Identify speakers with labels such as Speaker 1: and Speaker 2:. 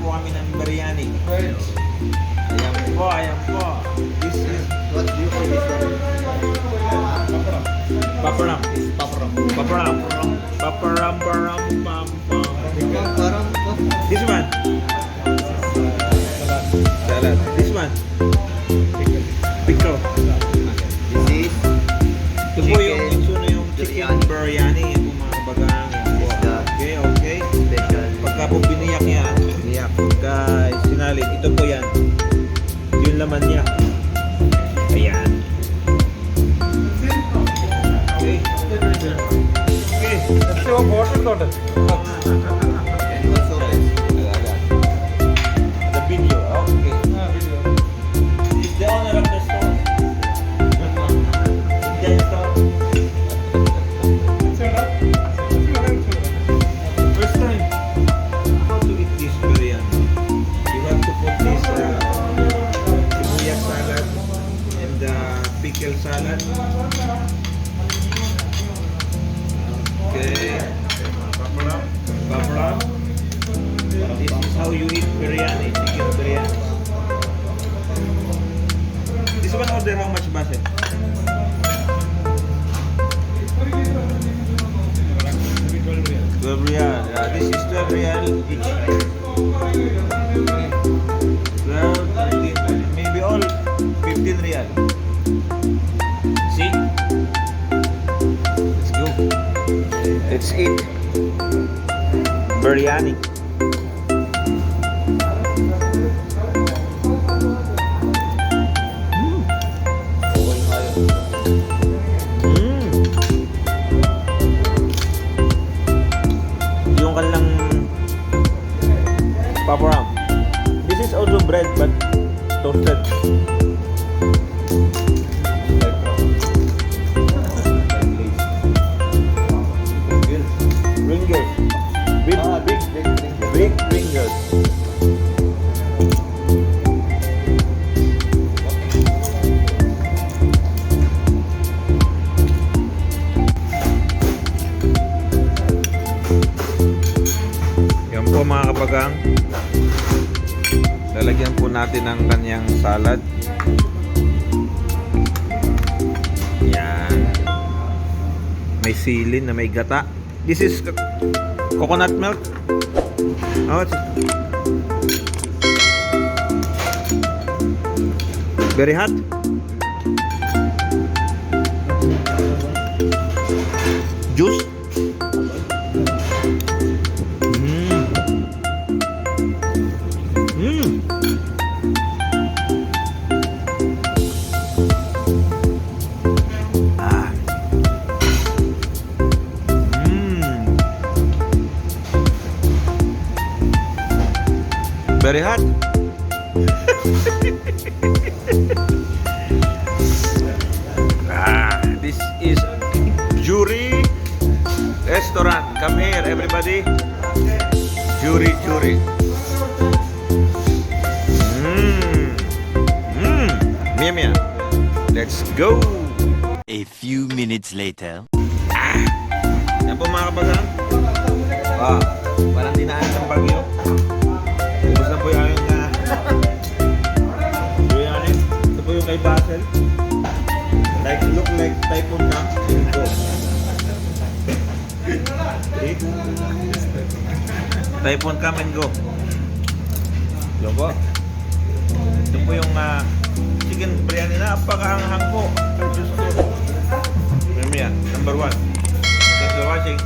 Speaker 1: po kami ng biryani. Ayan po, ayan po. This is,
Speaker 2: What do you call this one?
Speaker 1: paparam.
Speaker 2: Paparam.
Speaker 1: Paparam. Paparam, param, pam, pam.
Speaker 2: Parang
Speaker 1: This one. Salad. This one. Pickle.
Speaker 2: this is
Speaker 1: Ito po yung chicken biryani. Yung mga bagang. Okay, okay.
Speaker 2: special.
Speaker 1: Pagka po biniyak niya, biniyak. Pagka sinalid, ito po yan. Yung laman niya. Ayan. Okay. Okay.
Speaker 3: Let's show water total.
Speaker 2: And also
Speaker 1: The video. Okay. Is the owner of the store? The store. First time. How to eat this biryani? You have to put this sibuyas salad and pickle salad. Okay. Paparam. This is how you eat biryani, chicken biryani. This one order how much basit? 12 real. This is 12 real each. 12, 13, maybe all 15 real. See? Let's go. Let's eat biryani. Yung kanilang paparam. This is also bread but toasted. Ringers. Big ringers. Yan po mga kabagang. Lalagyan po natin ng kanyang salad. Yan. May silin na may gata. This is coconut milk. Oh, it's very hot. Juice. Very hot. This is Jury Restaurant. Come here, everybody. Jury. Mia. Let's go.
Speaker 4: A few minutes later.
Speaker 1: Yan po mga kabagang. Walang dinaan ng bagyo. Ubus na po yung aming biryani. Ito po yung kay Basel. Look like typhoon na. Go. See? Typhoon come and go. Yan po. Ito po yung chicken biryani na napakahanghang po. Diyos ko. Mia, number 1. Thanks for watching.